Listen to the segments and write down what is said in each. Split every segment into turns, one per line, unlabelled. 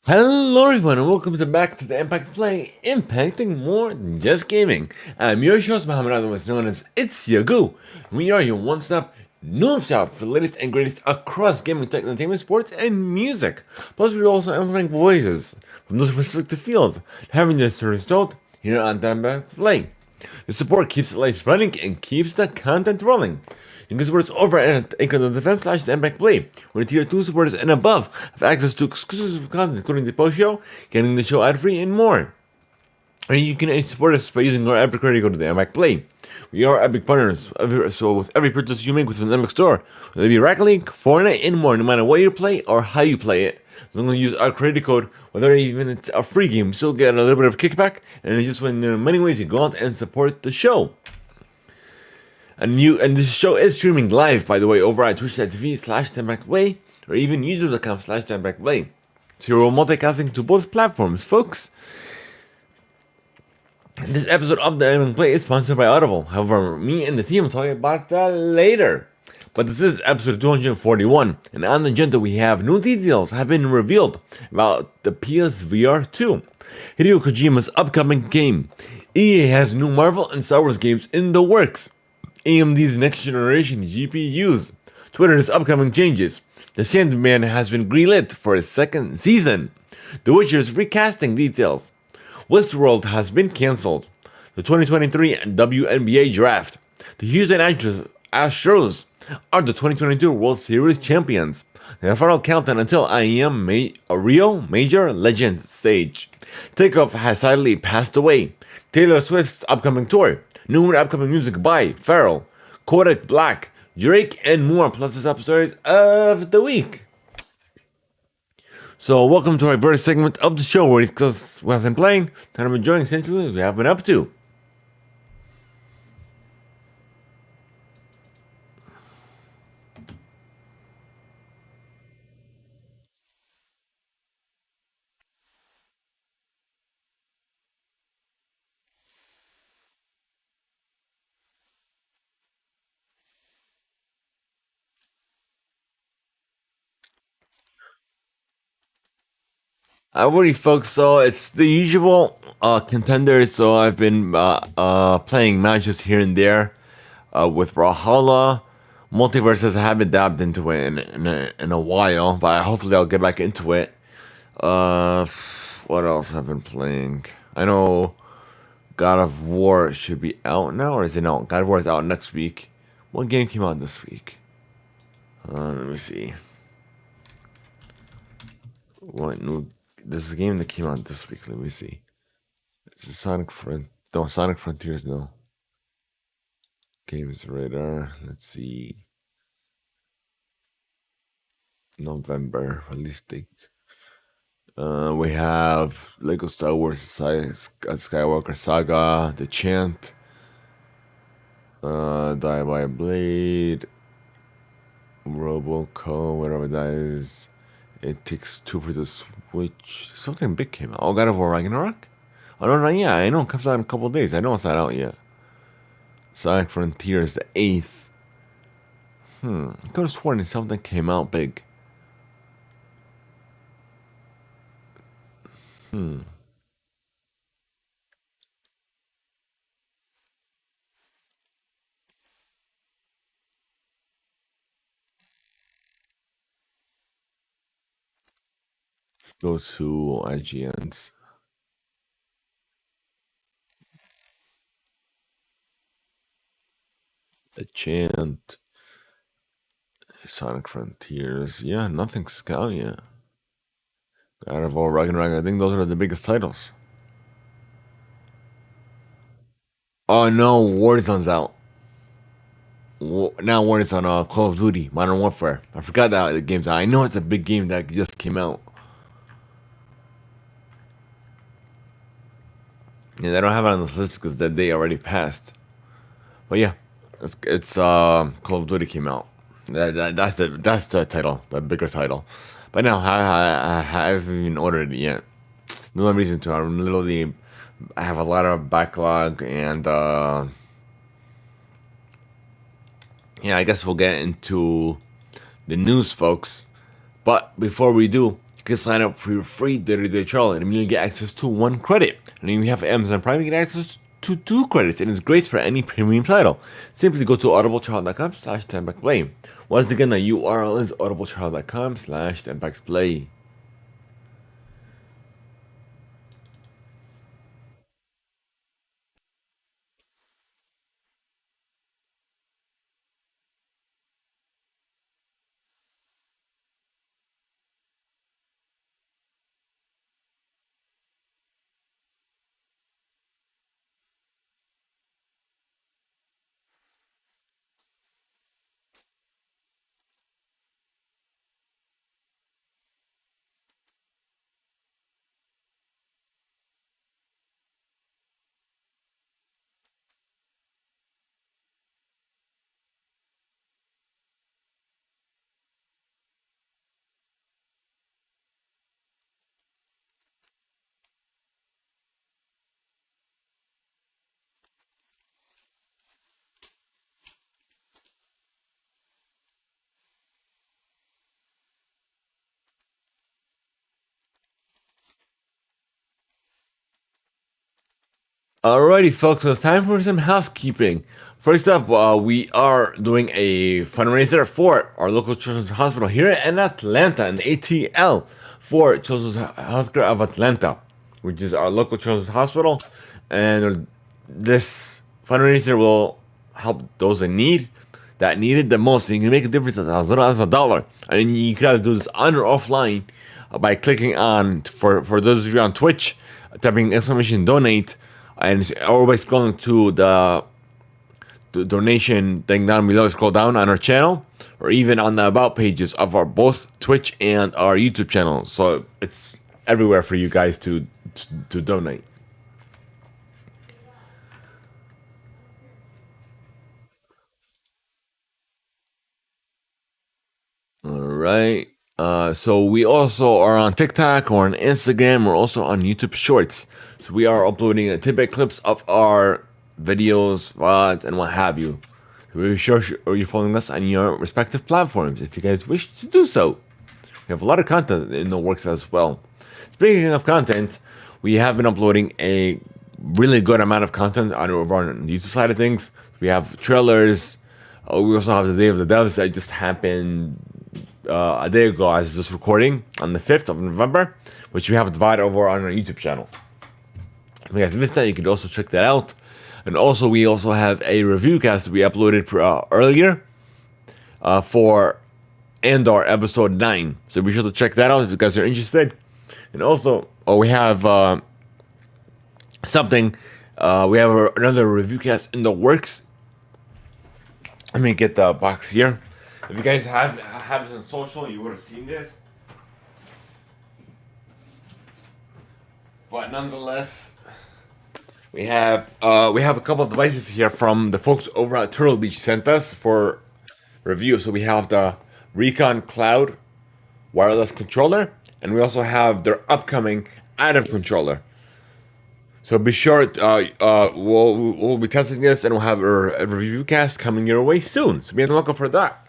Hello everyone and welcome back to the Impact Play, impacting more than just gaming. I'm your host Muhammad, otherwise known as It's Yagu. We are your one-stop noob shop for the latest and greatest across gaming, tech, entertainment, sports, and music. Plus we also implement voices from those respective fields, having just a result here on the Impact Play. Your support keeps the lights running and keeps the content rolling. You can support us over at anchor.fm/theImpactPlay, where the tier 2 supporters and above have access to exclusive content, including the post show, getting the show ad free, and more. And you can support us by using our Epic credit code to the Impact Play. We are Epic partners, so with every purchase you make within the Epic store, whether it be Rocket League, Fortnite, and more, no matter what you play or how you play it, as long as you use our credit code, whether even it's a free game, you still get a little bit of kickback, and it's just when there are many ways you go out and support the show. And this show is streaming live, by the way, over at twitch.tv/TheImpactPlay or even youtube.com/TheImpactPlay. So you're multicasting to both platforms, folks. This episode of the Impact Play is sponsored by Audible. However, me and the team will tell you about that later. But this is episode 241, and on the agenda we have new details have been revealed about the PSVR 2, Hideo Kojima's upcoming game, EA has new Marvel and Star Wars games in the works, AMD's next generation GPUs, Twitter's upcoming changes, The Sandman has been greenlit for a second season, The Witcher's recasting details, Westworld has been cancelled, the 2023 WNBA draft, the Houston Astros are the 2022 World Series champions, the final countdown until Rio Major Legends stage, Takeoff has sadly passed away, Taylor Swift's upcoming tour, new upcoming music by Pharrell, Kodak Black, Drake, and more, plus the top stories of the week. So welcome to our first segment of the show where we discuss what I've been playing, kind of enjoying, essentially, what we have been up to. Alrighty, folks. So it's the usual contenders. So I've been playing matches here and there with Brawlhalla. Multiverses. I haven't dabbed into it in a while, but hopefully I'll get back into it. Uh, what else have I been playing? I know God of War should be out now, or is it out? God of War is out next week. What game came out this week? Let me see. What new? This is a game that came out this week. Let me see. It's a Sonic Frontiers. No. Games Radar. Let's see. November release date. We have Lego Star Wars Skywalker Saga, The Chant, Die by Blade, Roboco, whatever that is. It Takes Two for the Switch. Something big came out. Oh, God of War Ragnarok? Oh, no, yeah, I know it comes out in a couple of days. I know it's not out yet. Sonic Frontiers, the 8th. I could have sworn something came out big. Let's go to IGN's. The Chant. Sonic Frontiers. Yeah, nothing's out yet. God of War Ragnarok. I think those are the biggest titles. Oh no, Warzone's out. Now Warzone on Call of Duty Modern Warfare. I forgot that the game's out. I know it's a big game that just came out. Yeah, I don't have it on this list because that day already passed. But yeah, it's Call of Duty came out. That's the title, the bigger title. But now I haven't even ordered it yet. No reason to. I have a lot of backlog, and yeah, I guess we'll get into the news, folks. But before we do, you can sign up for your free 30-day trial and immediately get access to 1 credit. And then you have Amazon Prime, you get access to 2 credits, and it's great for any premium title. Simply go to audibletrial.com/THEIMPACTPLAY. Once again, the URL is audibletrial.com/THEIMPACTPLAY. Alrighty, folks, so it's time for some housekeeping. First up, we are doing a fundraiser for our local children's hospital here in Atlanta, in ATL, for Children's Healthcare of Atlanta, which is our local children's hospital. And this fundraiser will help those in need, that need it the most. And you can make a difference as little as $1. And you can either do this on or offline by clicking on, for those of you on Twitch, typing exclamation donate, and always scrolling to the donation thing down below. Scroll down on our channel, or even on the about pages of our both Twitch and our YouTube channel. So it's everywhere for you guys to donate. All right. So we also are on TikTok or on Instagram. We're also on YouTube Shorts. So we are uploading tidbit clips of our videos, VODs, and what have you. So we're sure you're following us on your respective platforms if you guys wish to do so. We have a lot of content in the works as well. Speaking of content, we have been uploading a really good amount of content over on the YouTube side of things. We have trailers. We also have the Day of the Devs that just happened a day ago. I was just recording on the 5th of November, which we have divided over on our YouTube channel. If you guys missed that, you can also check that out. And also, we also have a review cast we uploaded earlier for Andor episode 9. So be sure to check that out if you guys are interested. And also, we have something. We have another review cast in the works. Let me get the box here. If you guys have it on social, you would have seen this. But nonetheless, we have a couple of devices here from the folks over at Turtle Beach sent us for review. So we have the Recon Cloud wireless controller, and we also have their upcoming Atom controller. So be sure we'll be testing this, and we'll have a review cast coming your way soon. So be on the lookout for that.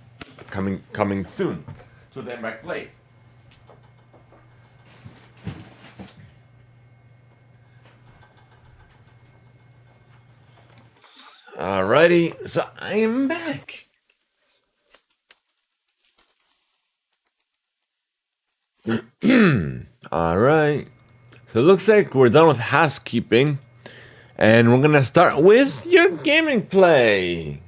Coming soon to the THEIMPACTPLAY. Alrighty, so I am back. Alright. So it looks like we're done with housekeeping. And we're gonna start with your gaming play.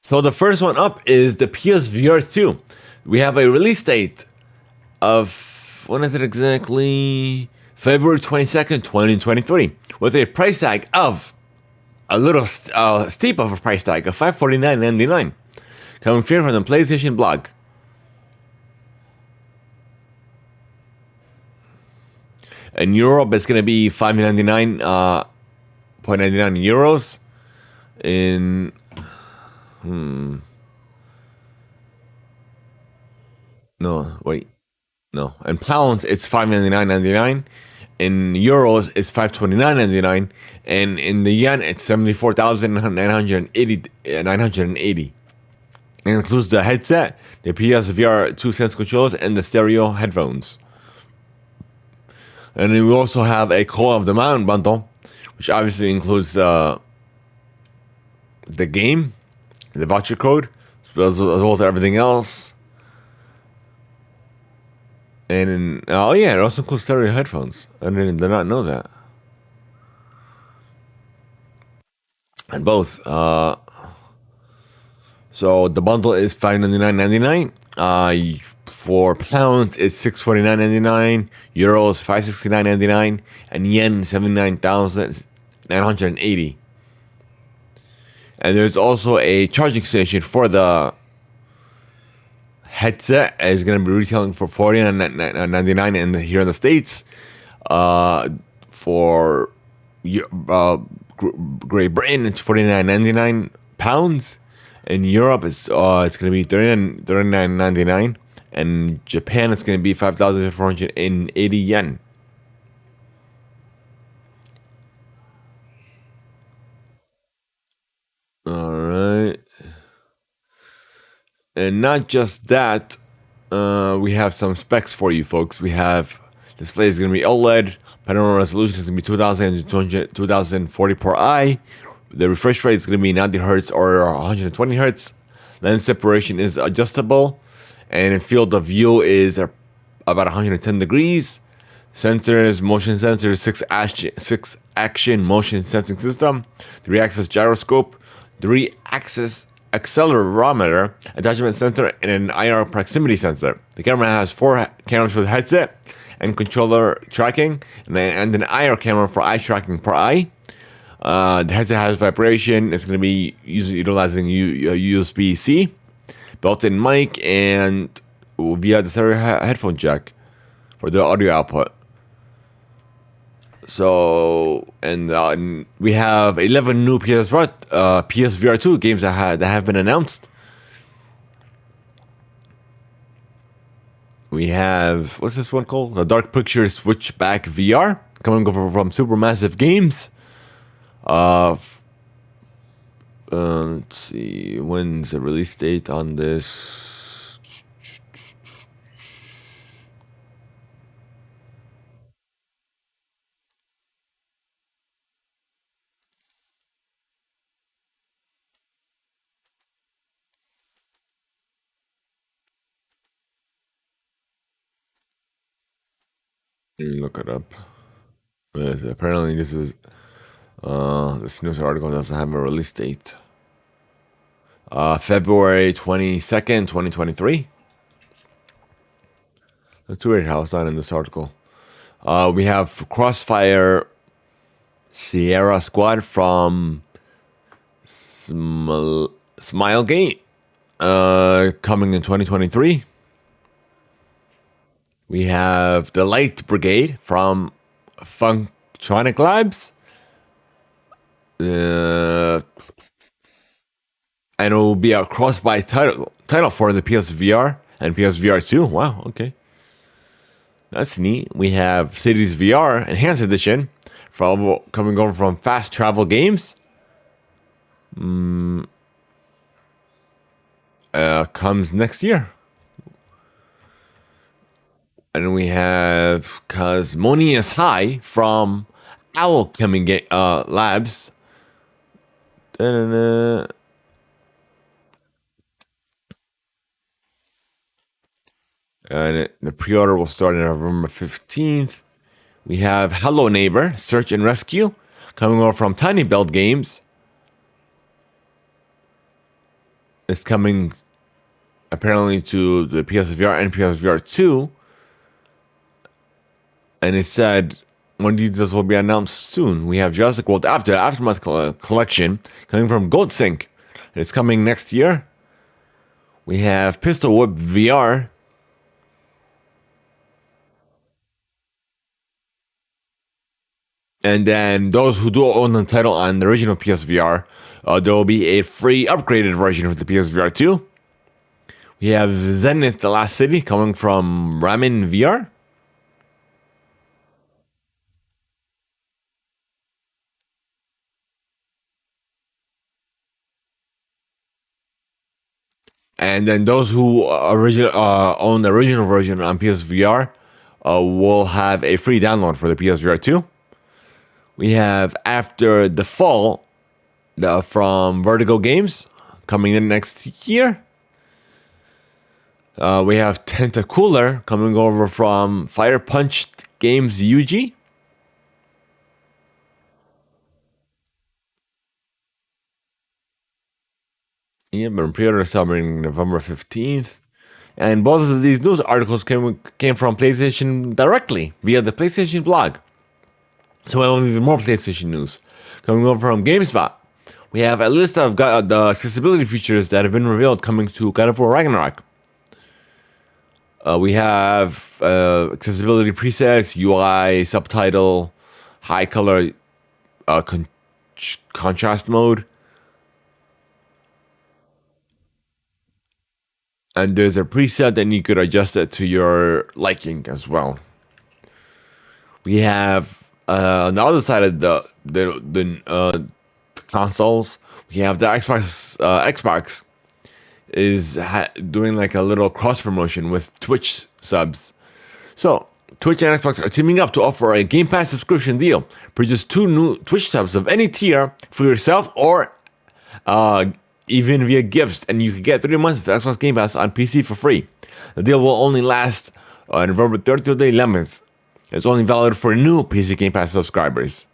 So the first one up is the PSVR 2. We have a release date of, when is it exactly? February 22nd, 2023. With a price tag of, a little steep of a price tag of $549.99. Coming straight from the PlayStation blog. In Europe, it's going to be 599.99 euros. In No, wait. No. In pounds, it's 599.99. In euros, it's 529.99. And in the yen, it's 74,980. 980. It includes the headset, the PSVR 2 Sense controllers, and the stereo headphones. And then we also have a Call of the Mountain bundle, which obviously includes the game, the voucher code, as well as everything else. And oh yeah, it also includes stereo headphones. I did not know that. And both. So the bundle is $599.99. For pounds, it's $649.99. Euros, $569.99. And yen, 79,980. And there's also a charging station for the headset. It's going to be retailing for $49.99 here in the States. For Great Britain, it's £49.99. In Europe, it's going to be $39.99. And Japan, it's going to be 5,480 yen. All right. And not just that, we have some specs for you folks. We have display is going to be OLED. Panorama resolution is going to be 2040 per eye. The refresh rate is going to be 90 hertz or 120 hertz. Lens separation is adjustable. And field of view is about 110 degrees. Sensors, motion sensors, 6 action motion sensing system, 3-axis gyroscope, 3-axis accelerometer, attachment sensor, and an IR proximity sensor. The camera has 4 cameras for the headset and controller tracking, and an IR camera for eye tracking per eye. The headset has vibration. It's going to be utilizing USB-C, built-in mic, and via the stereo headphone jack for the audio output. So, and we have 11 new PSVR 2 games that have been announced. We have, what's this one called? The Dark Picture Switchback VR, coming over from Supermassive Games. Let's see, when's the release date on this? Let me look it up. Apparently, this news article doesn't have a release date. February 22nd, 2023. That's weird how it's not in this article. We have Crossfire Sierra Squad from Smilegate coming in 2023. We have the Light Brigade from Functronic Labs. And it will be a cross-buy title for the PSVR and PSVR 2. Wow, okay. That's neat. We have Cities VR Enhanced Edition coming over from Fast Travel Games. Comes next year. And we have Cosmonious High from Alchemy Labs. Da-da-da. And the pre-order will start on November 15th. We have Hello Neighbor, Search and Rescue, coming over from Tiny Build Games. It's coming apparently to the PSVR and PSVR 2. And it said one details will be announced soon. We have Jurassic World Aftermath Collection coming from GoatSync. It's coming next year. We have Pistol Whip VR. And then those who do own the title on the original PSVR, there will be a free upgraded version of the PSVR 2. We have Zenith, The Last City, coming from Ramen VR. And then those who own the original version on PSVR will have a free download for the PSVR 2. We have After the Fall from Vertigo Games coming in next year. We have Tentacooler coming over from Fire Punch Games UG. Yeah, but pre-order celebrating November 15th. And both of these news articles came from PlayStation directly via the PlayStation blog. So we have even more PlayStation news. Coming over from GameSpot, we have a list of the accessibility features that have been revealed coming to God of War Ragnarok. We have accessibility presets, UI, subtitle, high color contrast mode. And there's a preset and you could adjust it to your liking as well. We have on the other side of the consoles, we have the Xbox is doing like a little cross promotion with Twitch subs. So Twitch and Xbox are teaming up to offer a Game Pass subscription deal. Purchase 2 new Twitch subs of any tier for yourself or even via gifts, and you can get 3 months of Xbox Game Pass on PC for free. The deal will only last November 3rd to the 11th. It's only valid for new PC Game Pass subscribers.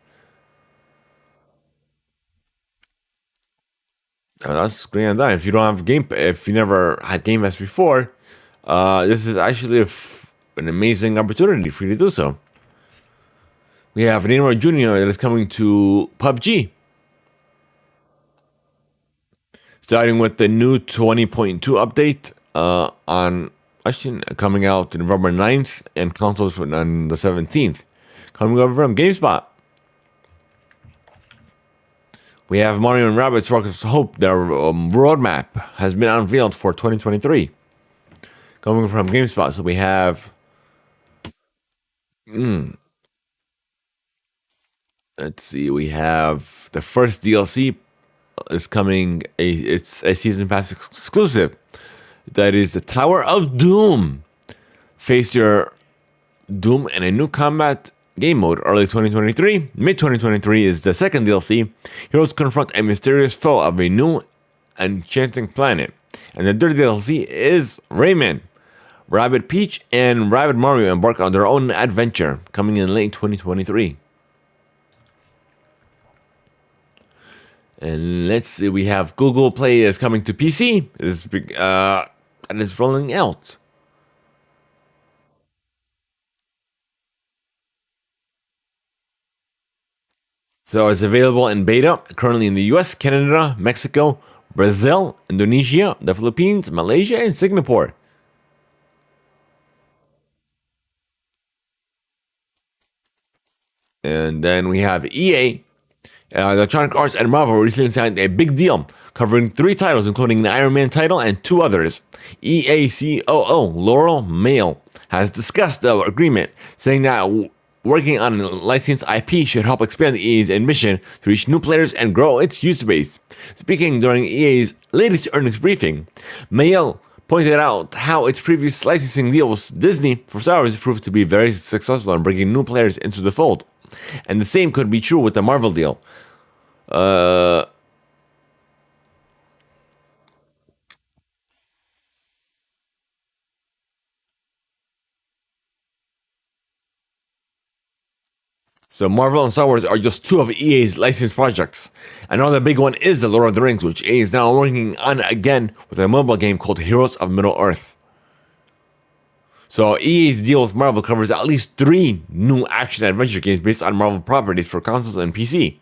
That's great on that. If you don't have if you never had Game Pass before, this is actually an amazing opportunity for you to do so. We have Neymar Jr. that is coming to PUBG. Starting with the new 20.2 update coming out November 9th and consoles on the 17th. Coming over from GameSpot, we have Mario and Rabbids Rockets Hope. Their roadmap has been unveiled for 2023. Coming from GameSpot, so we have let's see, we have the first DLC is coming. It's a season pass exclusive. That is the Tower of Doom. Face your Doom in a new combat game mode early 2023. Mid 2023 is the second DLC. Heroes confront a mysterious foe of a new enchanting planet. And the third DLC is Rayman. Rabbid Peach and Rabbid Mario embark on their own adventure, coming in late 2023. And let's see, we have Google Play is coming to PC. It is and it's rolling out. So it's available in beta currently in the US, Canada, Mexico, Brazil, Indonesia, the Philippines, Malaysia, and Singapore. And then we have EA. Electronic Arts and Marvel recently signed a big deal covering 3 titles, including the Iron Man title and 2 others. EA COO Laurel Mail has discussed the agreement, saying that working on licensed IP should help expand EA's ambition to reach new players and grow its user base. Speaking during EA's latest earnings briefing, Mail pointed out how its previous licensing deal with Disney for Star Wars proved to be very successful in bringing new players into the fold. And the same could be true with the Marvel deal. So Marvel and Star Wars are just 2 of EA's licensed projects. Another big one is The Lord of the Rings, which EA is now working on again with a mobile game called Heroes of Middle-earth. So EA's deal with Marvel covers at least 3 new action-adventure games based on Marvel properties for consoles and PC.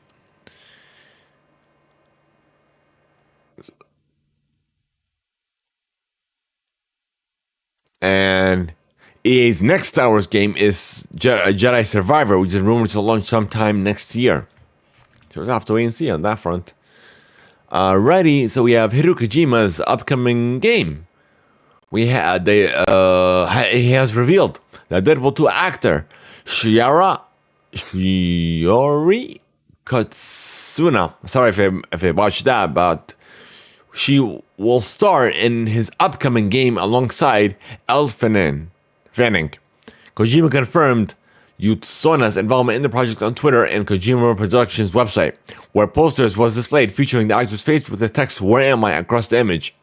And EA's next Star Wars game is Jedi Survivor, which is rumored to launch sometime next year. So we'll have to wait and see on that front. Alrighty, so we have Hideo Kojima's upcoming game, he has revealed that Deadpool 2 actor Shiori Katsuna. Sorry if I botched that, but she will star in his upcoming game alongside Fanning. Kojima confirmed Utsuna's involvement in the project on Twitter and Kojima Productions website, where posters was displayed featuring the actor's face with the text "Where am I?" across the image.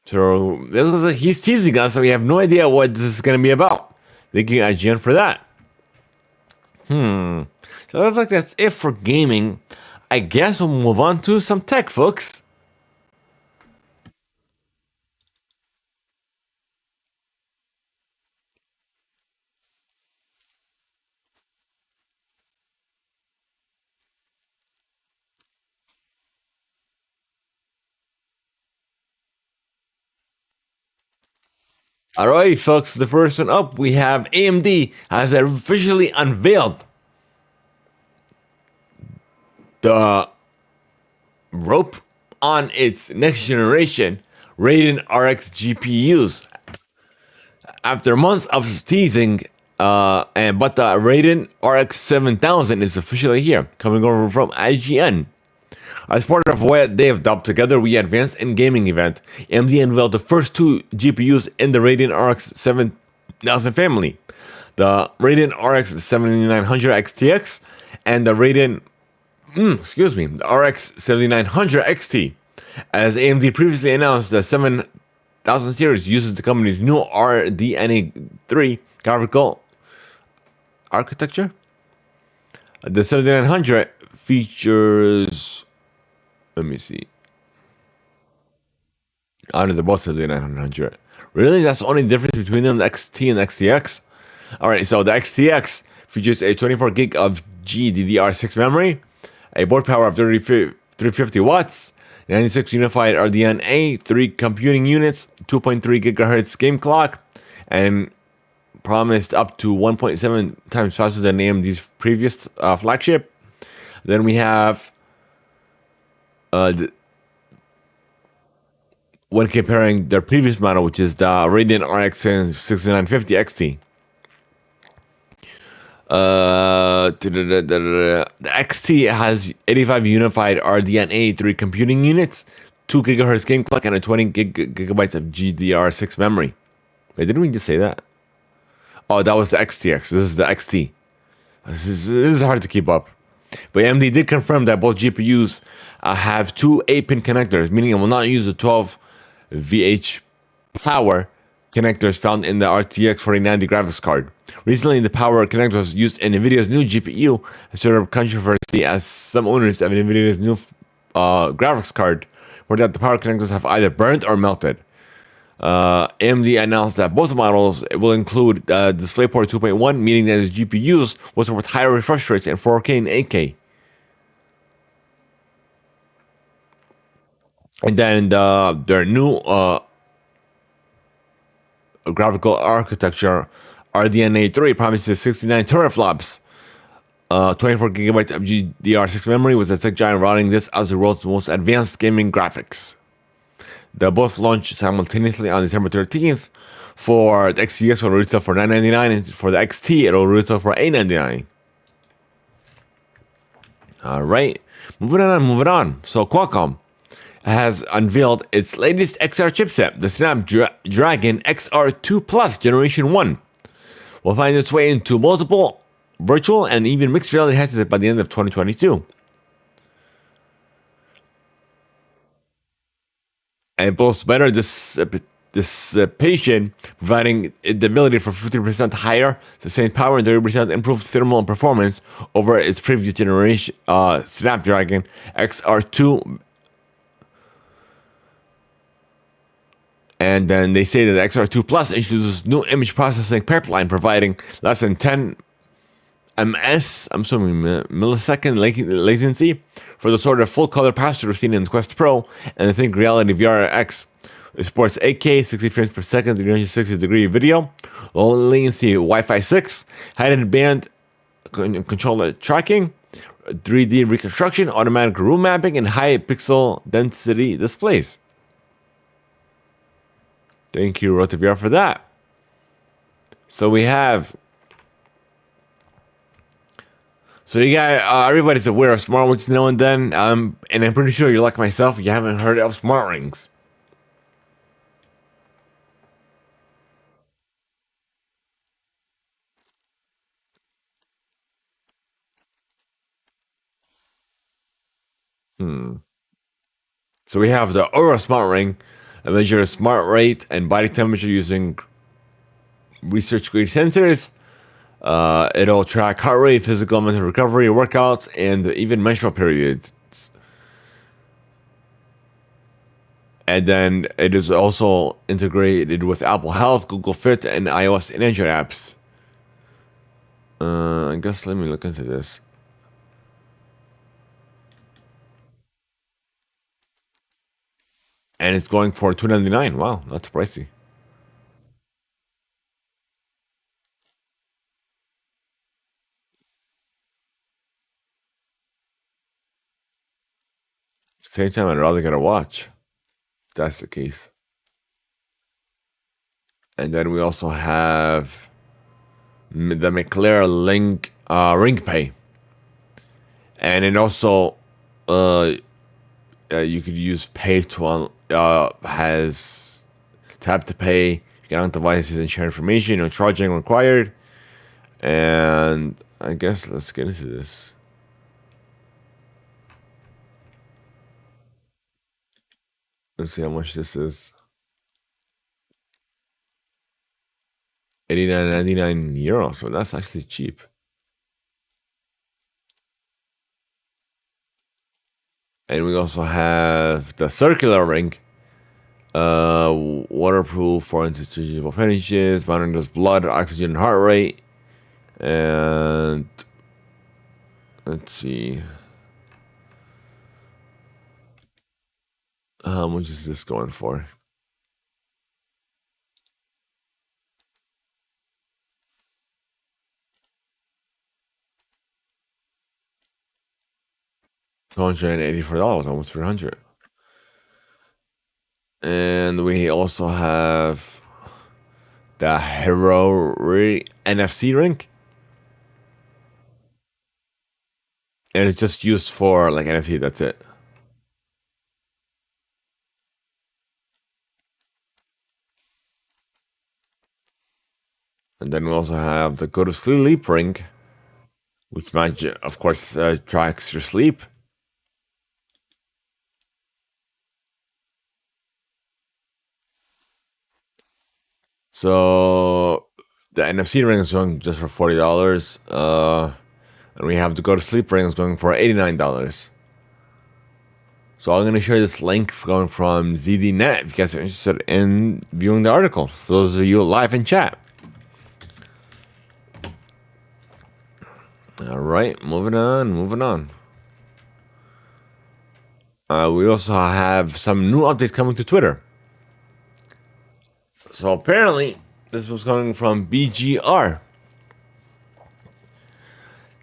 So it looks like he's teasing us, so we have no idea what this is going to be about. Thank you, IGN, for that. So it looks like that's it for gaming. I guess we'll move on to some tech, folks. Alright, folks, the first one up, we have AMD has officially unveiled the rope on its next generation Radeon RX GPUs. After months of teasing, but the Radeon RX 7000 is officially here, coming over from IGN. As part of what they have dubbed together We Advanced in Gaming event, AMD unveiled the first two GPUs in the Radeon RX 7000 family, the Radeon RX 7900 XTX and the the RX 7900 XT. As AMD previously announced, the 7000 series uses the company's new RDNA 3 graphical architecture. The 7900 features, let me see. Out of the both 7900. Really? That's the only difference between them, the XT and XTX? Alright, so the XTX features a 24 gig of GDDR6 memory, a board power of 350 watts, 96 unified RDNA, 3 computing units, 2.3 gigahertz game clock, and promised up to 1.7 times faster than AMD's previous flagship. Then we have when comparing their previous model, which is the Radeon RX 6950 XT. The XT has 85 unified RDNA 3 computing units, 2 gigahertz game clock, and a 20 gigabytes of GDDR6 memory. Wait, didn't we just say that? Oh, that was the XTX. This is the XT. This is hard to keep up. But AMD did confirm that both GPUs have two 8-pin connectors, meaning it will not use the 12 VH power connectors found in the RTX 4090 graphics card. Recently, the power connector was used in NVIDIA's new GPU, a sort of controversy as some owners of NVIDIA's new graphics card were that the power connectors have either burned or melted. AMD announced that both models will include DisplayPort 2.1, meaning that the GPUs will support higher refresh rates in 4K and 8K. And then their new graphical architecture, RDNA 3, promises 69 teraflops, 24 gigabytes of GDDR6 memory, with a tech giant routing this as the world's most advanced gaming graphics. They both launched simultaneously on December 13th. For the XTX, it'll retail for $999, and for the XT, it'll retail for $899. Alright, moving on. So Qualcomm has unveiled its latest XR chipset, the Snapdragon XR2 Plus Generation 1. Will find its way into multiple virtual and even mixed reality headsets by the end of 2022. And boasts better dissipation, providing the ability for 50% higher sustained power and 30% improved thermal performance over its previous generation Snapdragon XR2. And then they say that the XR2 Plus introduces new image processing pipeline, providing less than 10 millisecond latency for the sort of full color pass-through seen in Quest Pro and the Think Reality VR X. It supports 8K, 60 frames per second, 360-degree video, low latency Wi-Fi 6, hidden band controller tracking, 3D reconstruction, automatic room mapping, and high pixel density displays. Thank you, Rotavier, for that. So we have. So you got everybody's aware of smartwatches now and then, and I'm pretty sure you're like myself. You haven't heard of smart rings. So we have the Aura Smart Ring, a measure of smart rate and body temperature using research-grade sensors. It'll track heart rate, physical and mental recovery, workouts, and even menstrual periods. And then it is also integrated with Apple Health, Google Fit, and iOS and Android apps. I guess let me look into this. And it's going for $299. Wow, that's pricey. Same time, I'd rather get a watch. If that's the case. And then we also have the McLaren Link Ring Pay, and it also you could use Pay to has tap to pay. You can on devices and share information. No charging required. And I guess let's get into this. Let's see how much this is. 89.99 euros. So that's actually cheap. And we also have the circular ring. Waterproof for interchangeable finishes, monitors blood, oxygen, and heart rate. And let's see. How much is this going for? $284, almost 300. And we also have the Hero NFC ring. And it's just used for like NFT, that's it. And then we also have the Go to Sleep ring, which might, of course, tracks your sleep. So the NFC ring is going just for $40. And we have the Go to Sleep ring is going for $89. So I'm going to share this link going from ZDNet if you guys are interested in viewing the article. For those of you live in chat. All right, moving on. We also have some new updates coming to Twitter. So apparently, this was coming from BGR.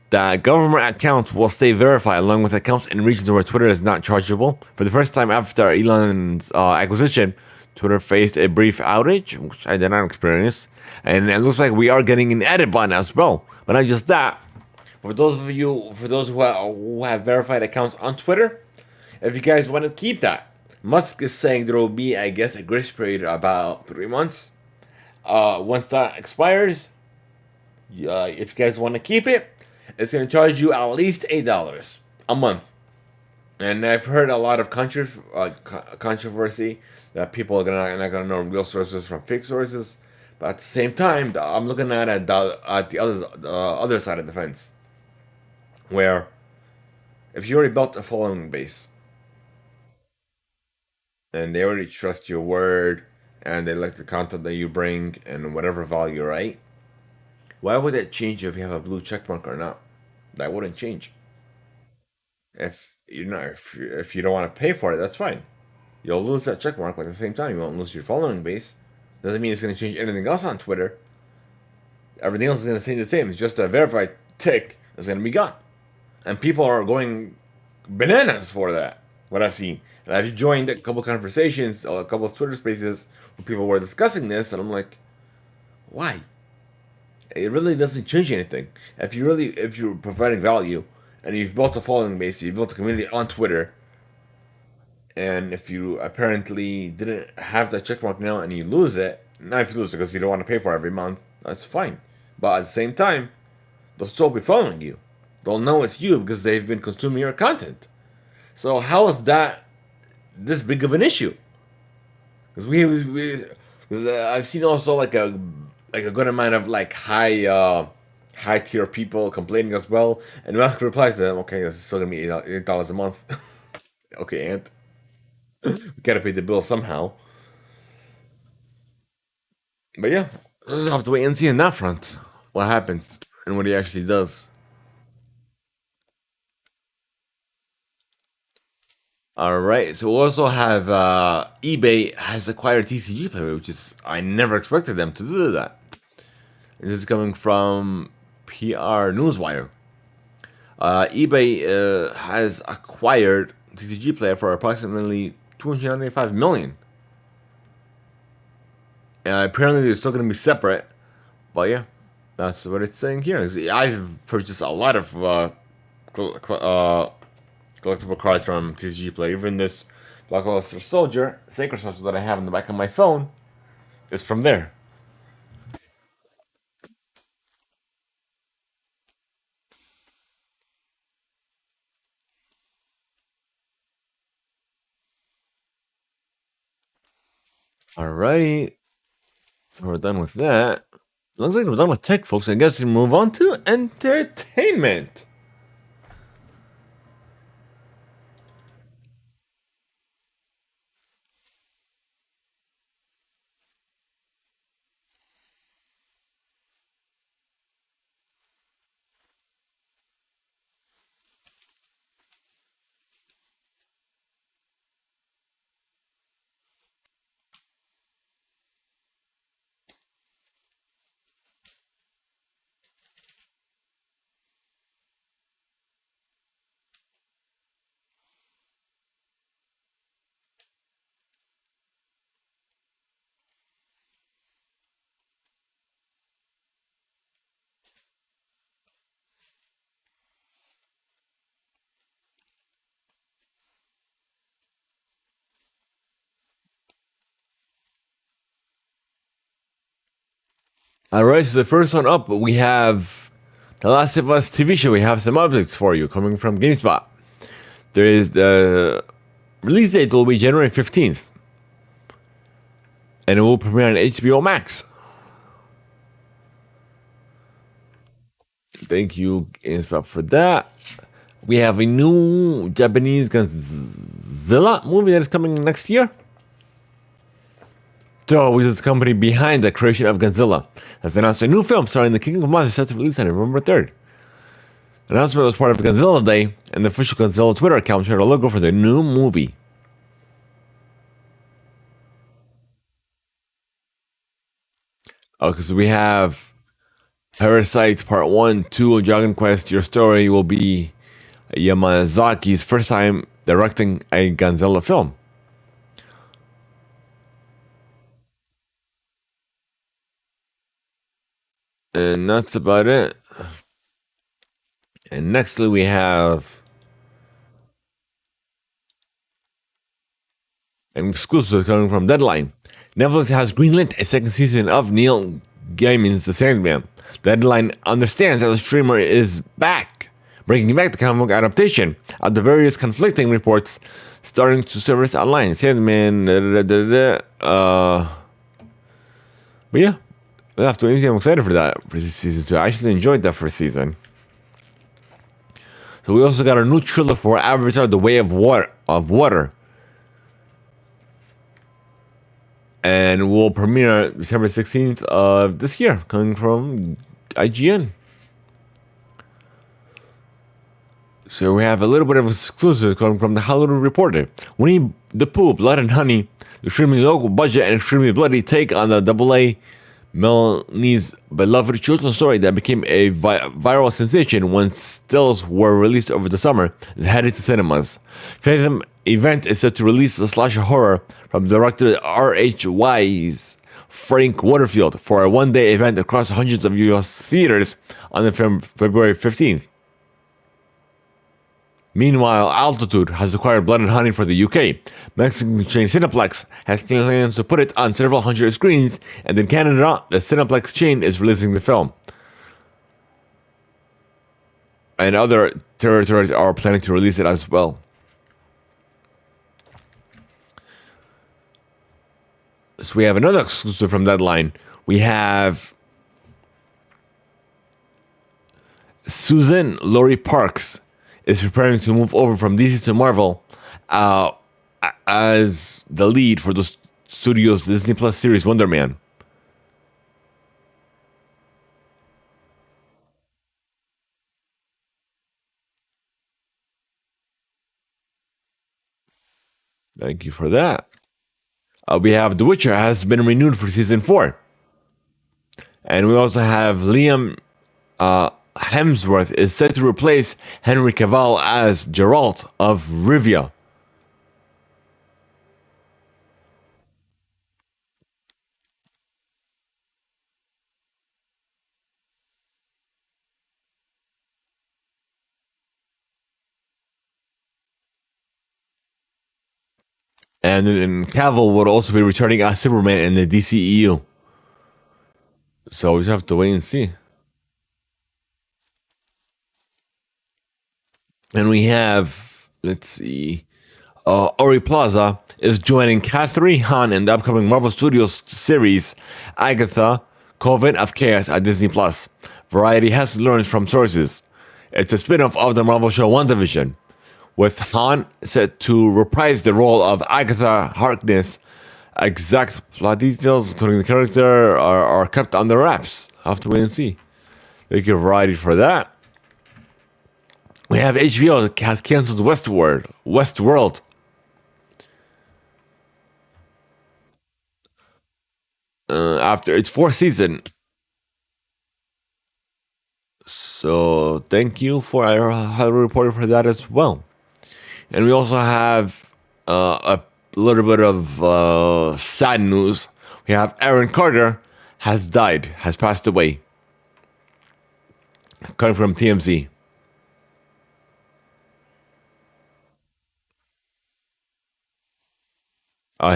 The government accounts will stay verified along with accounts in regions where Twitter is not chargeable. For the first time after Elon's acquisition, Twitter faced a brief outage, which I did not experience. And it looks like we are getting an edit button as well. But not just that. For those who have verified accounts on Twitter, if you guys want to keep that, Musk is saying there will be, I guess, a grace period of about 3 months. Once that expires, if you guys want to keep it, it's going to charge you at least $8 a month. And I've heard a lot of controversy that people are not going to know real sources from fake sources. But at the same time, I'm looking at the other side of the fence. Where if you already built a following base, and they already trust your word, and they like the content that you bring, and whatever value, right? Why would it change if you have a blue check mark or not? That wouldn't change. If you don't want to pay for it, that's fine. You'll lose that check mark, but at the same time, you won't lose your following base. Doesn't mean it's going to change anything else on Twitter. Everything else is going to stay the same. It's just a verified tick is going to be gone. And people are going bananas for that, what I've seen. And I've joined a couple conversations, a couple of Twitter spaces where people were discussing this, and I'm like, why? It really doesn't change anything. If you're providing value, and you've built a following base, you've built a community on Twitter, and if you apparently didn't have that checkmark now and you lose it, not if you lose it because you don't want to pay for it every month, that's fine. But at the same time, they'll still be following you. They'll know it's you because they've been consuming your content. So how is that this big of an issue? Because I've seen also like a good amount of like high tier people complaining as well, and Musk replies to them, "Okay, this is still gonna be $8 a month." Okay, Ant, we gotta pay the bill somehow. But yeah, we'll just have to wait and see on that front what happens and what he actually does. All right, so we also have eBay has acquired TCG Player, which is I never expected them to do that. This is coming from PR Newswire. eBay has acquired TCG Player for approximately 295 million. Apparently, they're still going to be separate, but yeah, that's what it's saying here. I've purchased a lot of collectible cards from TCG Play. Even this Blackluster Soldier, Sacred Soldier that I have in the back of my phone, is from there. Alrighty, so we're done with that. Looks like we're done with tech, folks. I guess we move on to entertainment. Alright, so the first one up, we have The Last of Us TV show. We have some updates for you coming from GameSpot. There is the release date will be January 15th. And it will premiere on HBO Max. Thank you, GameSpot, for that. We have a new Japanese Godzilla movie that is coming next year. So, which is the company behind the creation of Godzilla, has announced a new film starring the King of Monsters set to release on November 3rd. The announcement was part of Godzilla Day, and the official Godzilla Twitter account shared a logo for the new movie. Okay, so we have Parasite Part 1, 2, Dragon Quest. Your story will be Yamazaki's first time directing a Godzilla film. And that's about it. And nextly we have an exclusive coming from Deadline. Netflix has greenlit a second season of Neil Gaiman's The Sandman. Deadline understands that the streamer is back, bringing back the comic book adaptation of the various conflicting reports starting to surface online. Sandman, but yeah, we'll have to wait. I'm excited for that for season 2. I actually enjoyed that first season. So we also got a new trailer for Avatar: The Way of Water. And will premiere December 16th of this year, coming from IGN. So we have a little bit of exclusive coming from The Hollywood Reporter. Winnie the Pooh, Blood and Honey, the extremely low budget and extremely bloody take on the AA Melanie's beloved children's story that became a viral sensation when stills were released over the summer is headed to cinemas. Fathom event is set to release a slasher horror from director R.H. Wise Frank Waterfield for a one-day event across hundreds of U.S. theaters on the film February 15th. Meanwhile, Altitude has acquired Blood and Honey for the UK. Mexican chain Cineplex has plans to put it on several hundred screens, and in Canada, the Cineplex chain is releasing the film. And other territories are planning to release it as well. So we have another exclusive from Deadline. We have Susan Laurie Parks is preparing to move over from DC to Marvel as the lead for the studio's Disney Plus series Wonder Man. Thank you for that. We have The Witcher has been renewed for season 4. And we also have Liam Hemsworth is set to replace Henry Cavill as Geralt of Rivia. And Cavill would also be returning as Superman in the DCEU. So we just have to wait and see. And we have, let's see, Ori Plaza is joining Catherine Hahn in the upcoming Marvel Studios series Agatha, Coven of Chaos at Disney Plus. Variety has learned from sources. It's a spin-off of the Marvel show WandaVision, with Hahn set to reprise the role of Agatha Harkness. Exact plot details, including the character, are kept under wraps. I'll have to wait and see. Thank you, Variety, for that. We have HBO that has canceled Westworld. After its fourth season. So thank you for our highly reporter for that as well. And we also have a little bit of sad news. We have Aaron Carter has died, has passed away. Coming from TMZ.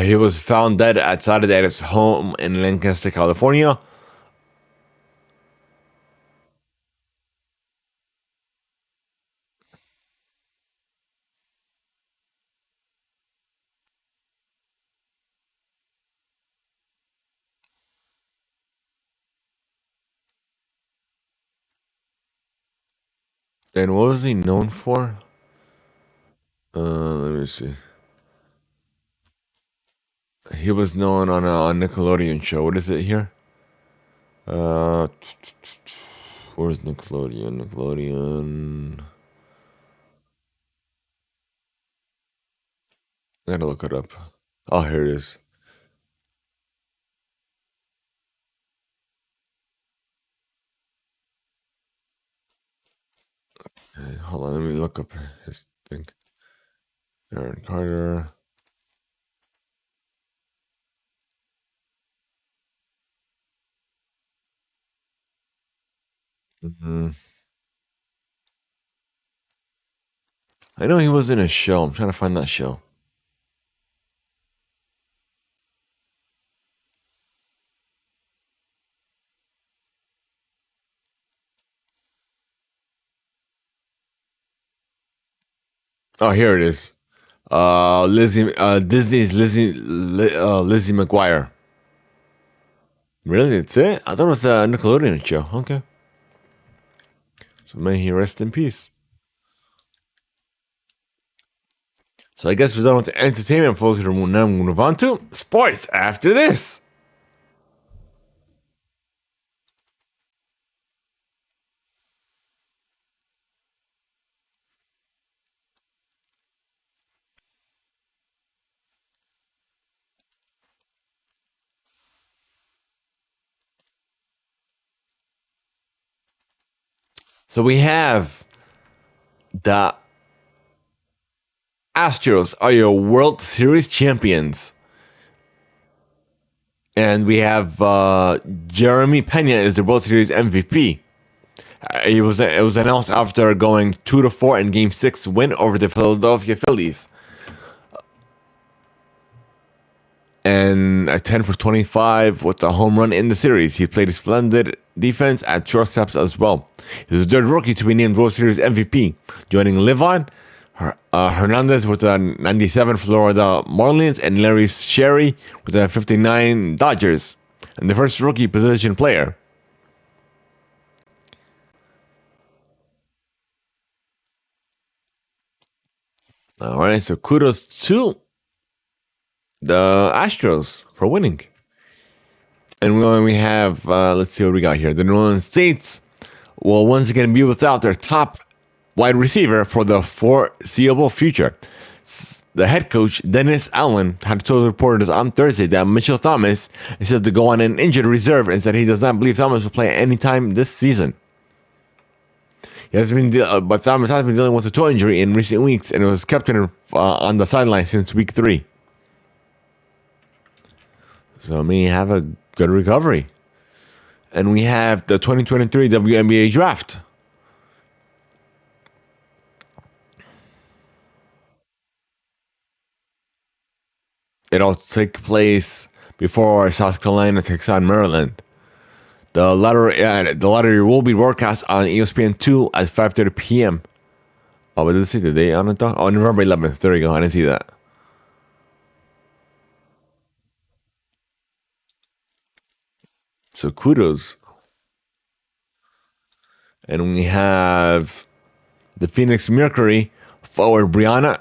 He was found dead outside at his home in Lancaster, California. And what was he known for? Let me see. He was known on a Nickelodeon show. What is it here? Where's Nickelodeon? Nickelodeon. I gotta look it up. Oh, here it is. Hey, hold on, let me look up his thing. Aaron Carter. hmm I know he was in a show. I'm trying to find that show. Oh, here it is. Disney's Lizzie McGuire. Really? That's it? I thought it was a Nickelodeon show. Okay. So may he rest in peace. So I guess we're done with the entertainment, folks. We're now move on to sports after this. So we have the Astros are your World Series champions. And we have Jeremy Pena is the World Series MVP. It was announced after going 2-4 in Game 6 win over the Philadelphia Phillies. And a 10 for 25 with a home run in the series. He played a splendid defense at shortstops as well. He was the third rookie to be named World Series MVP, joining Livon Hernandez with a 97 Florida Marlins and Larry Sherry with a 59 Dodgers, and the first rookie position player. All right, so kudos to the Astros for winning. And we have, let's see what we got here. The New Orleans Saints will once again be without their top wide receiver for the foreseeable future. The head coach, Dennis Allen, had told reporters on Thursday that Mitchell Thomas is set to go on an injured reserve and said he does not believe Thomas will play any time this season. But Thomas has been dealing with a toe injury in recent weeks and was kept on the sideline since week 3. So may have a good recovery. And we have the 2023 WNBA draft. It'll take place before South Carolina takes on Maryland. The lottery will be broadcast on ESPN2 at 5:30 p.m. Oh, but does it say the date on it though? Oh, November 11th. There you go. I didn't see that. So kudos. And we have the Phoenix Mercury forward Brianna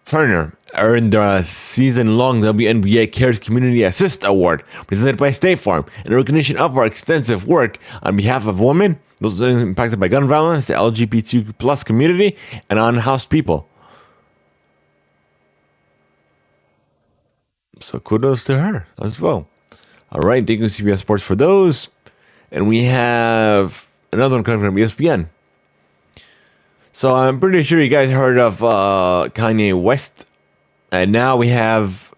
Turner earned the season-long WNBA Cares Community Assist Award presented by State Farm in recognition of her extensive work on behalf of women, those impacted by gun violence, the LGBTQ plus community, and unhoused people. So kudos to her as well. All right, thank you CBS Sports for those. And we have another one coming from ESPN. So I'm pretty sure you guys heard of Kanye West. And now we have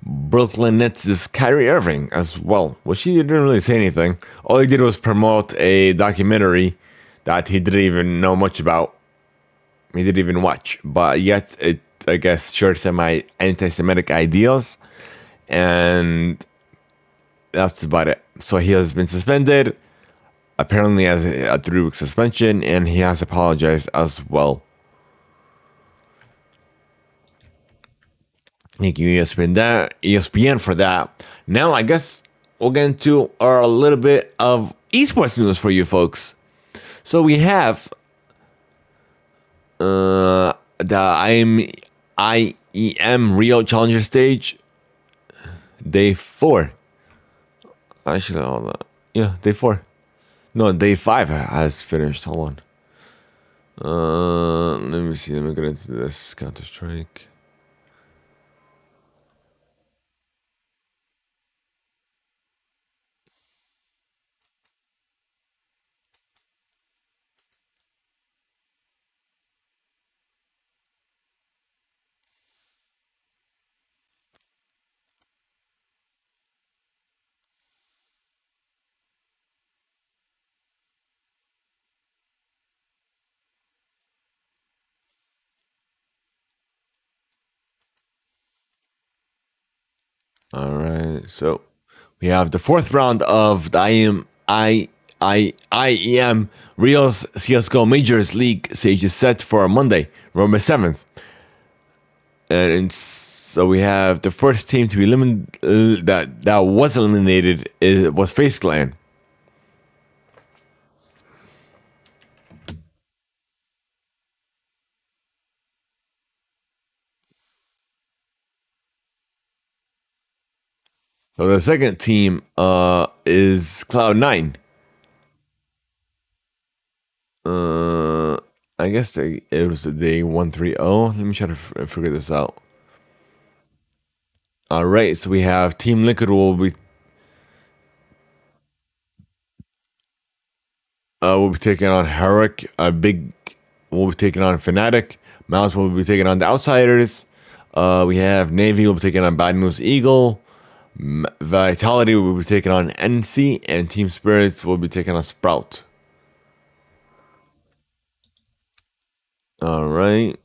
Brooklyn Nets' Kyrie Irving as well. Well, she didn't really say anything. All he did was promote a documentary that he didn't even know much about. He didn't even watch. But yet it, I guess, shared some anti-Semitic ideals. And that's about it. So he has been suspended. Apparently has a 3-week suspension, and he has apologized as well. Thank you, ESPN for that. Now, I guess we'll get into a little bit of esports news for you folks. So we have the IEM Rio Challenger Stage, day 4. Actually, hold on. Yeah, day 4. No, day 5 has finished. Hold on. Let me see. Let me get into this Counter-Strike. All right. So we have the 4th round of the IEM Reals CSGO Majors League stage is set for Monday, November 7th. And so we have the first team to be eliminated that was eliminated was Face Clan. So the second team is Cloud9. I guess it was day 130. Let me try to figure this out. All right, so we have Team Liquid will be taking on Herrick. Big will be taking on Fnatic. Mouse will be taking on the Outsiders. We have Navy will be taking on Bad News Eagle. Vitality will be taking on NC, and Team Spirits will be taking on Sprout. All right.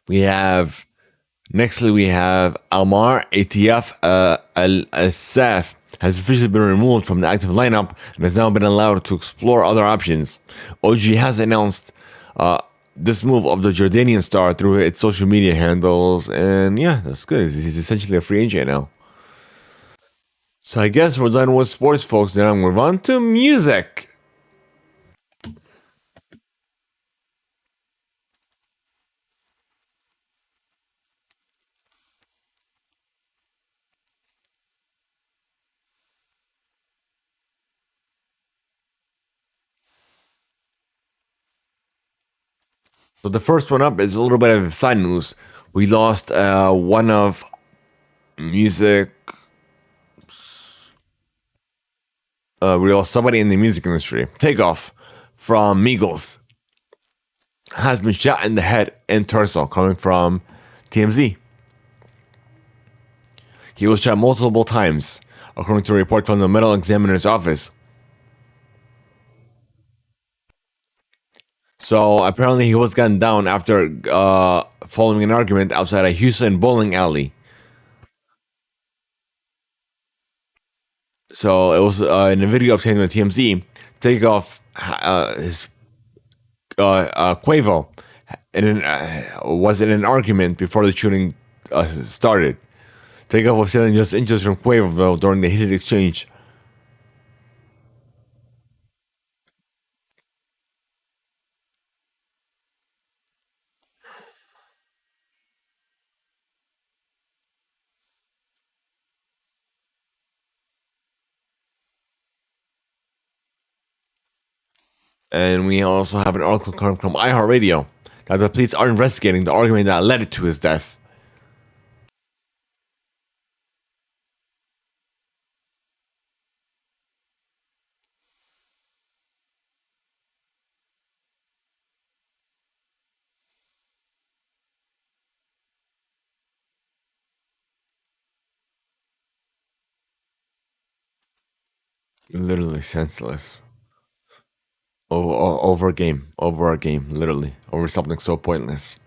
We have nextly we have Almar ATF Al Asaf has officially been removed from the active lineup and has now been allowed to explore other options. OG has announced this move of the Jordanian star through its social media handles, and yeah, that's good. He's essentially a free agent now. So I guess we're done with sports, folks. Now move on to music. So the first one up is a little bit of side news. We lost one of music. We lost somebody in the music industry. Takeoff from Migos has been shot in the head and torso, coming from TMZ. He was shot multiple times, according to a report from the medical examiner's office. So apparently he was gunned down after following an argument outside a Houston bowling alley. So it was in a video obtained by TMZ. Takeoff his Quavo was in an argument before the shooting started. Takeoff was selling just inches from Quavo during the heated exchange. And we also have an article coming from iHeartRadio that the police are investigating the argument that led to his death. Literally senseless. Over a game, literally, over something so pointless.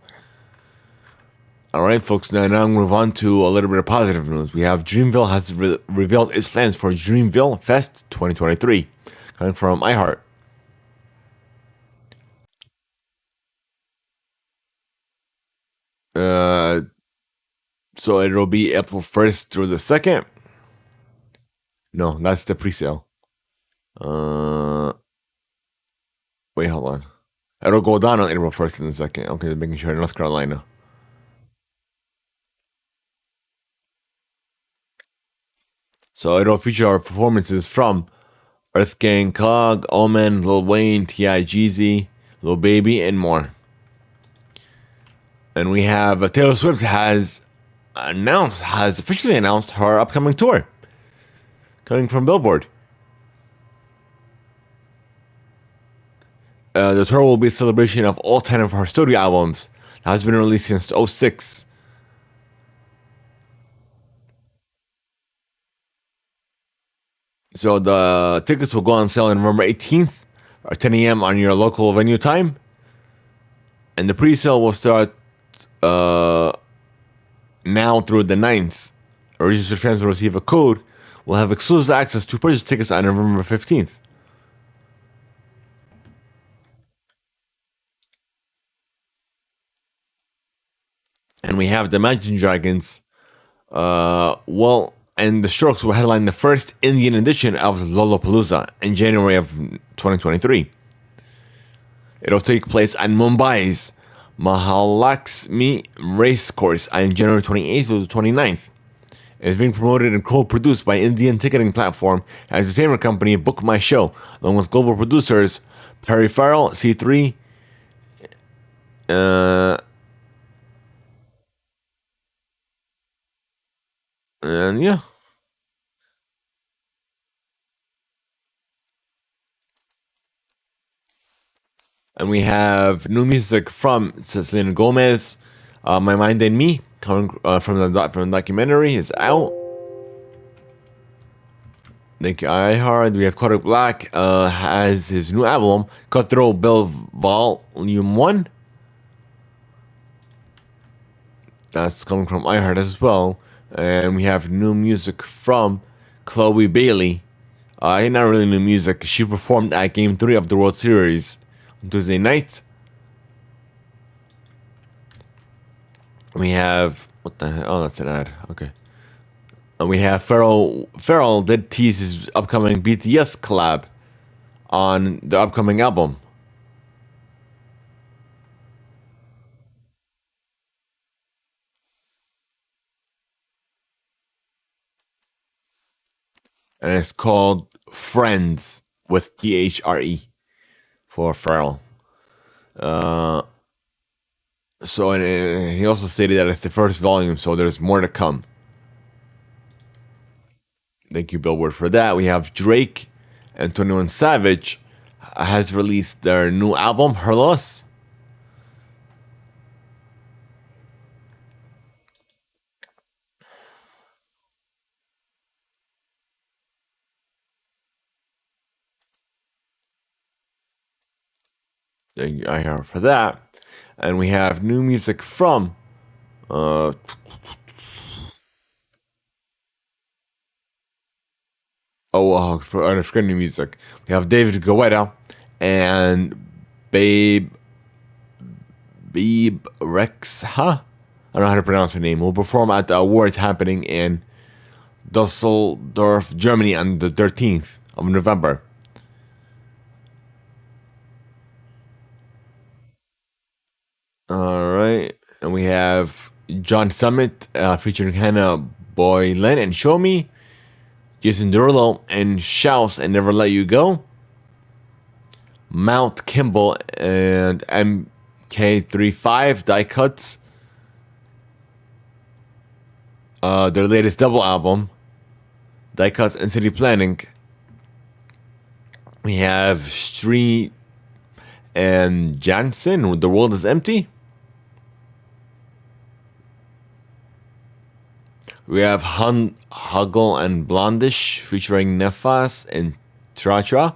All right, folks. Now I'm move on to a little bit of positive news. We have Dreamville has revealed its plans for Dreamville Fest 2023, coming from iHeart. Uh, so it'll be April 1st through the 2nd. No, that's the pre-sale. Uh, Wait, hold on. It'll go down on April 1st and the 2nd. Okay, making sure North Carolina. So it'll feature performances from Earth Gang, Cog, Omen, Lil Wayne, T.I. Jeezy, Lil Baby, and more. And we have Taylor Swift has officially announced her upcoming tour, coming from Billboard. The tour will be a celebration of all 10 of her studio albums that has been released since '06. So the tickets will go on sale on November 18th at 10 a.m. on your local venue time. And the pre-sale will start now through the 9th. Registered fans will receive a code, will have exclusive access to purchase tickets on November 15th. And we have the Imagine Dragons. And the Strokes will headline the first Indian edition of Lollapalooza in January of 2023. It'll take place at Mumbai's Mahalakshmi Racecourse on January 28th to the 29th. It's being promoted and co-produced by Indian ticketing platform and entertainment company Book My Show, along with global producers Perry Farrell, C3, and yeah. And we have new music from Selena Gomez. My Mind and Me, coming from the documentary, is out. Thank you, iHeart. We have Kodak Black has his new album, Cutthroat Bill Volume 1. That's coming from iHeart as well. And we have new music from Chloe Bailey. Not really new music. She performed at Game 3 of the World Series on Tuesday night. We have... What the hell? Oh, that's an ad. Okay. And we have Pharrell. Pharrell did tease his upcoming BTS collab on the upcoming album. And it's called Friends with THRE for Pharrell. So and he also stated that it's the first volume, so there's more to come. Thank you, Billboard, for that. We have Drake and 21 Savage has released their new album, Her Loss. Thank you, I hear for that. And we have new music from uh for unscripted music. We have David Guetta and Babe Rex, huh? I don't know how to pronounce her name. Will perform at the awards happening in Dusseldorf, Germany on the 13th of November. All right. And we have John Summit featuring Hannah Boylan and Show Me, Jason Derulo and Shouts and Never Let You Go, Mount Kimball and MK35 Die Cuts, their latest double album, Die Cuts and City Planning. We have Street and Jansen, The World is Empty. We have Huggle and Blondish featuring Nefas and Tra.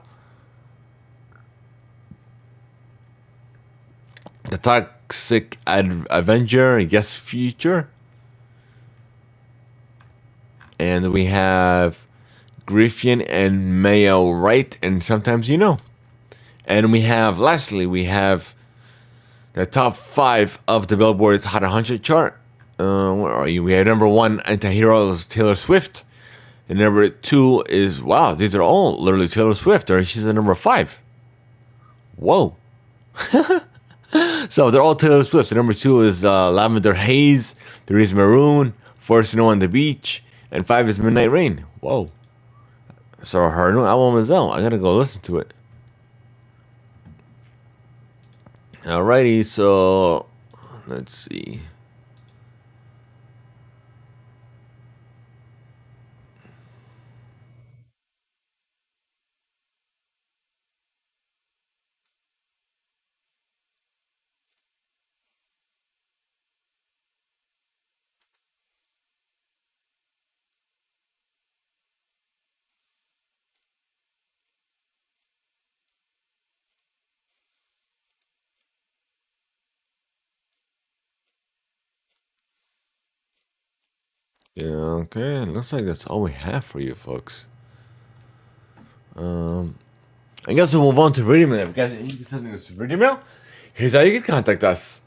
The Toxic Avenger, Yes Future. And we have Griffian and Mayo Wright and Sometimes You Know. And we have, lastly, we have the top 5 of the Billboard's Hot 100 chart. Where are you? We have number 1, Anti-Heroes, Taylor Swift. And number 2 is, wow, these are all literally Taylor Swift, or she's at number 5. Whoa. So they're all Taylor Swift. So number 2 is Lavender Haze, 3 is Maroon, 4 is Snow on the Beach, and 5 is Midnight Rain. Whoa. So her new album is out. I gotta go listen to it. Alrighty, so let's see. Yeah, okay. Looks like that's all we have for you folks. I guess we'll move on to video mail. If you guys need to send us video mail, here's how you can contact us.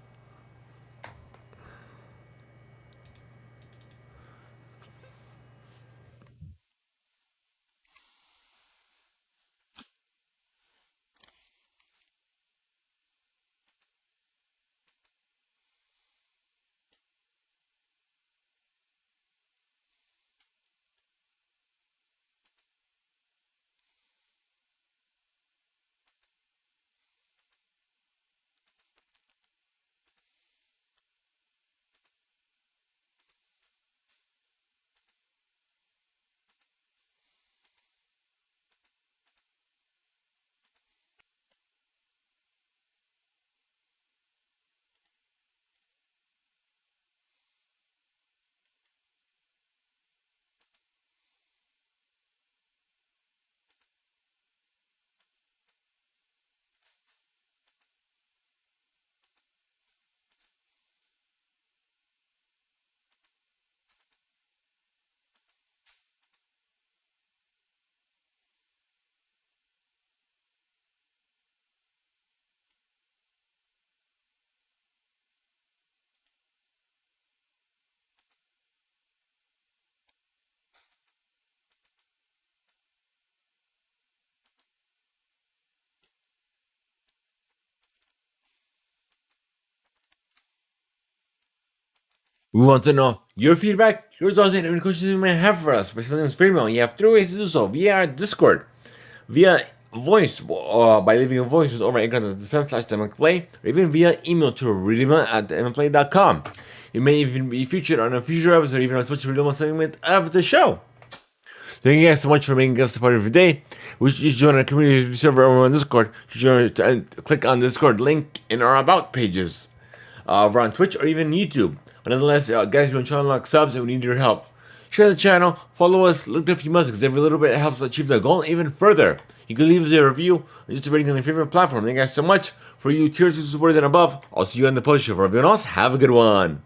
We want to know your feedback, your thoughts, and any questions you may have for us by sending us free mail. You have 3 ways to do so: via our Discord, via voice, by leaving a voice over at anchor.fm/THEIMPACTPLAY, or even via email to reademail@theimpactplay.com. It may even be featured on a future episode, or even on a special reademail segment of the show. Thank you guys so much for making us a part of your day. We should join our community server over on Discord. You should click on the Discord link in our About pages over on Twitch or even YouTube. But nonetheless, guys, we're trying to unlock subs and we need your help. Share the channel, follow us, look if you must, because every little bit helps achieve the goal even further. You can leave us a review or just a rating on your favorite platform. Thank you guys so much for you tier 2 supporters and above. I'll see you on the post show. For everyone else, have a good one.